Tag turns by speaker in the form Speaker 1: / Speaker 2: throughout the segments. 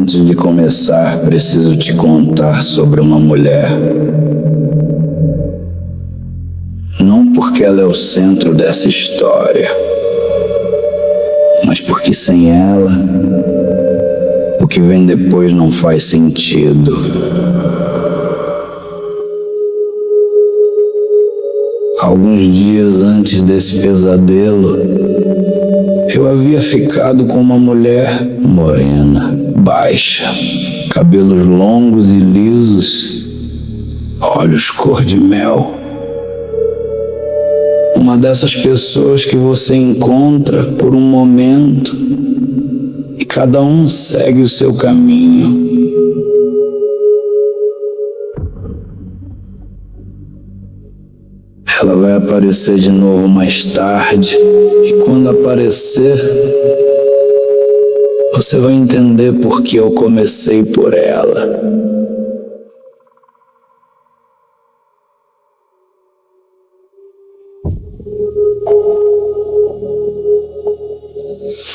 Speaker 1: Antes de começar, preciso te contar sobre uma mulher. Não porque ela é o centro dessa história, mas porque sem ela, o que vem depois não faz sentido. Alguns dias antes desse pesadelo, eu havia ficado com uma mulher morena, baixa, cabelos longos e lisos, olhos cor de mel. Uma dessas pessoas que você encontra por um momento e cada um segue o seu caminho. Ela vai aparecer de novo mais tarde, e quando aparecer, você vai entender por que eu comecei por ela.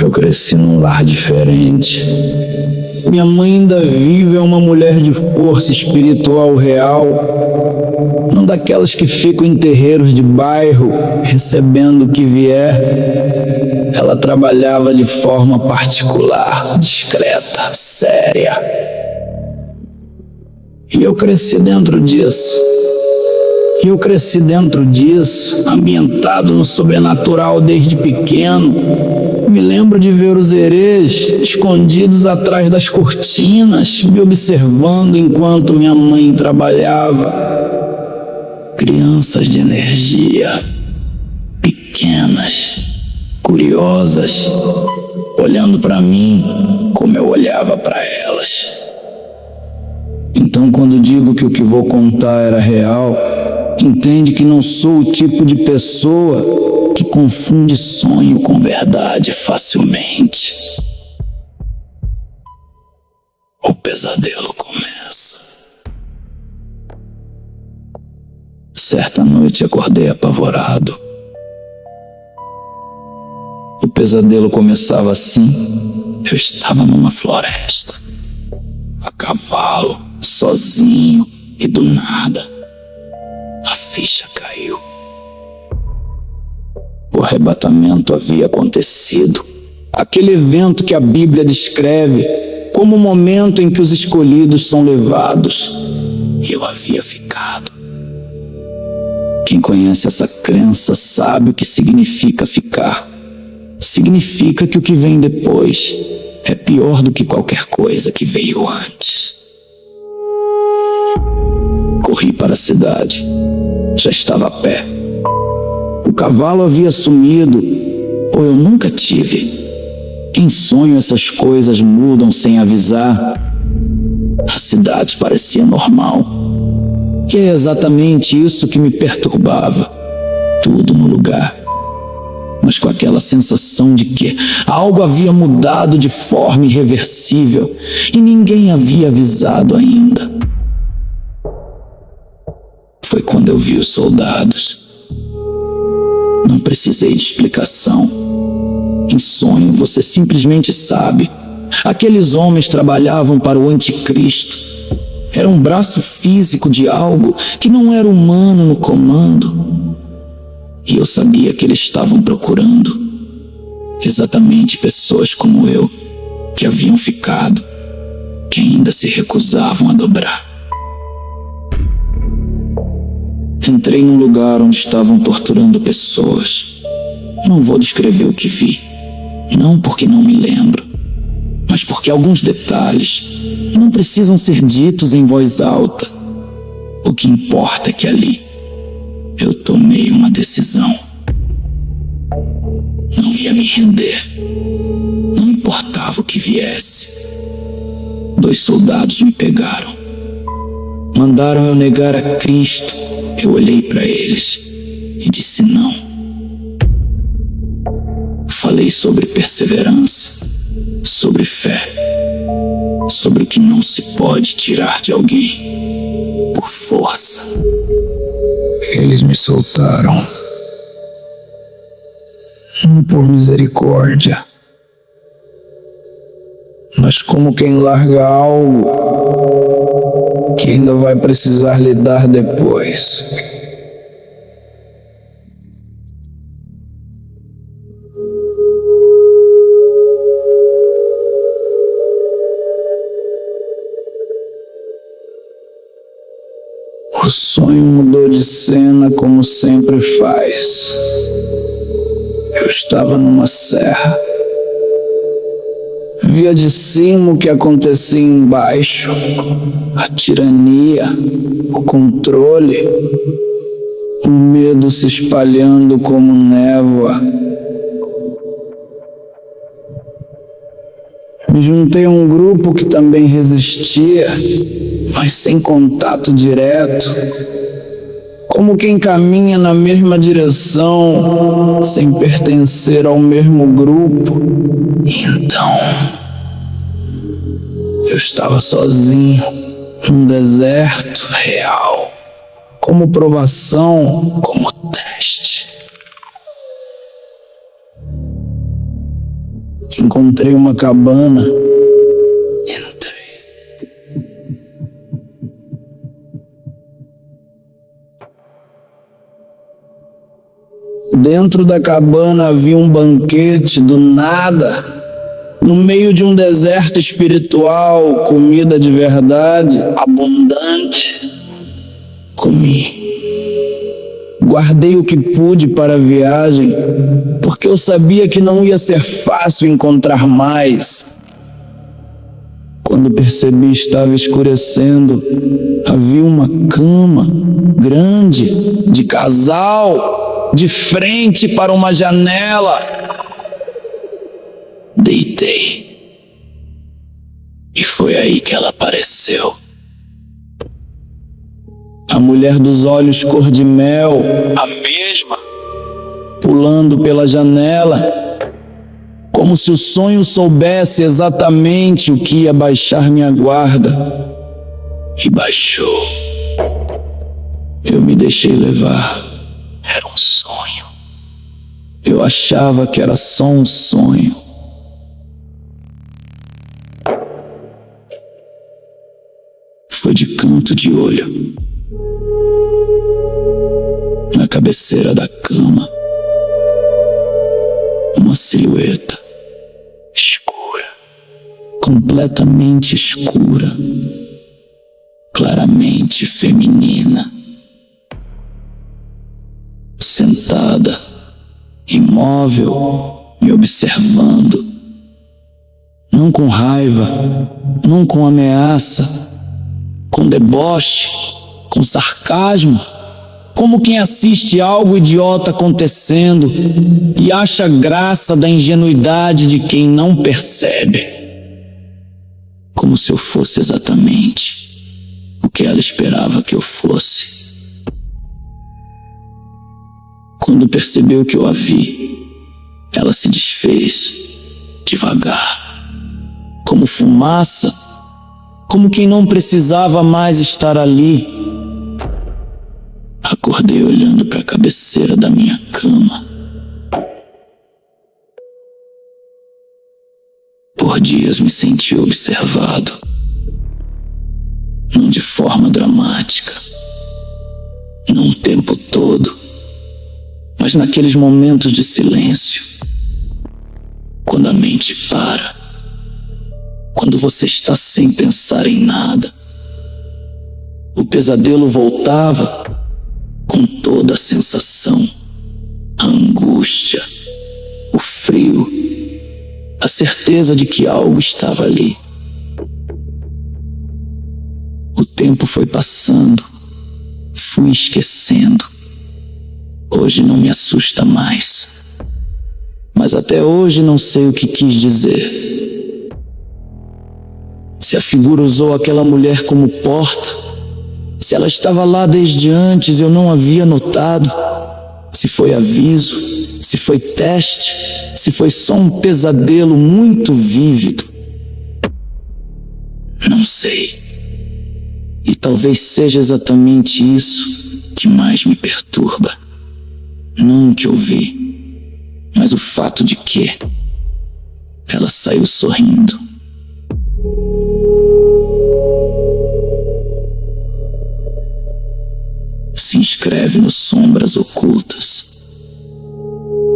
Speaker 1: Eu cresci num lar diferente. Minha mãe ainda vive, é uma mulher de força espiritual real, não daquelas que ficam em terreiros de bairro recebendo o que vier. Ela trabalhava de forma particular, discreta, séria. E eu cresci dentro disso. Ambientado no sobrenatural desde pequeno. Me lembro de ver os herês escondidos atrás das cortinas, me observando enquanto minha mãe trabalhava. Crianças de energia, pequenas, curiosas, olhando para mim como eu olhava para elas. Então, quando digo que o que vou contar era real, entende que não sou o tipo de pessoa que confunde sonho com verdade facilmente. O pesadelo começa. Certa noite acordei apavorado. O pesadelo começava assim. Eu estava numa floresta, a cavalo, sozinho, e do nada, a ficha caiu. O arrebatamento havia acontecido. Aquele evento que a Bíblia descreve como o momento em que os escolhidos são levados. E eu havia ficado. Quem conhece essa crença sabe o que significa ficar. Significa que o que vem depois é pior do que qualquer coisa que veio antes. Corri para a cidade. Já estava a pé. O cavalo havia sumido, ou eu nunca tive. Em sonho essas coisas mudam sem avisar. A cidade parecia normal. E é exatamente isso que me perturbava. Tudo no lugar. Mas com aquela sensação de que algo havia mudado de forma irreversível e ninguém havia avisado ainda. Foi quando eu vi os soldados. Não precisei de explicação. Em sonho, você simplesmente sabe. Aqueles homens trabalhavam para o anticristo. Era um braço físico de algo que não era humano no comando. E eu sabia que eles estavam procurando exatamente pessoas como eu, que haviam ficado, que ainda se recusavam a dobrar. Entrei num lugar onde estavam torturando pessoas. Não vou descrever o que vi. Não porque não me lembro, mas porque alguns detalhes não precisam ser ditos em voz alta. O que importa é que ali eu tomei uma decisão. Não ia me render. Não importava o que viesse. 2 soldados me pegaram. Mandaram eu negar a Cristo. Eu olhei para eles e disse não. Falei sobre perseverança, sobre fé, sobre o que não se pode tirar de alguém por força. Eles me soltaram. Não por misericórdia, mas como quem larga algo que ainda vai precisar lidar depois. O sonho mudou de cena como sempre faz. Eu estava numa serra. Via de cima o que acontecia embaixo. A tirania, o controle, o medo se espalhando como névoa. Me juntei a um grupo que também resistia, mas sem contato direto, como quem caminha na mesma direção, sem pertencer ao mesmo grupo. Então, eu estava sozinho, num deserto real, como provação, como teste. Encontrei uma cabana. Dentro da cabana havia um banquete do nada, no meio de um deserto espiritual, comida de verdade, abundante. Comi. Guardei o que pude para a viagem, porque eu sabia que não ia ser fácil encontrar mais. Quando percebi estava escurecendo, havia uma cama grande, de casal, de frente para uma janela. Deitei. E foi aí que ela apareceu. A mulher dos olhos cor de mel, a mesma, pulando pela janela, como se o sonho soubesse exatamente o que ia baixar minha guarda. E baixou. Eu me deixei levar. Era um sonho. Eu achava que era só um sonho. Foi de canto de olho. Na cabeceira da cama, uma silhueta escura, completamente escura, claramente feminina, sentada, imóvel, me observando, não com raiva, não com ameaça, com deboche, com sarcasmo, como quem assiste algo idiota acontecendo e acha graça da ingenuidade de quem não percebe. Como se eu fosse exatamente o que ela esperava que eu fosse. Quando percebeu que eu a vi, ela se desfez, devagar, como fumaça, como quem não precisava mais estar ali. Acordei olhando para a cabeceira da minha cama. Por dias me senti observado, não de forma dramática, não o tempo todo, mas naqueles momentos de silêncio, quando a mente para, quando você está sem pensar em nada. O pesadelo voltava com toda a sensação, a angústia, o frio, a certeza de que algo estava ali. O tempo foi passando, fui esquecendo. Hoje não me assusta mais, mas até hoje não sei o que quis dizer. Se a figura usou aquela mulher como porta, se ela estava lá desde antes, eu não havia notado. Se foi aviso, se foi teste, se foi só um pesadelo muito vívido. Não sei. E talvez seja exatamente isso que mais me perturba. Não o que eu vi, mas o fato de que ela saiu sorrindo, se inscreve no Sombras Ocultas.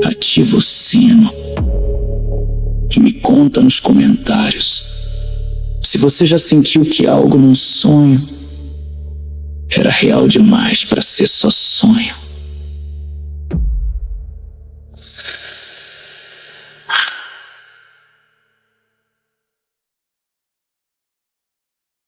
Speaker 1: Ativa o sino e me conta nos comentários se você já sentiu que algo num sonho era real demais para ser só sonho.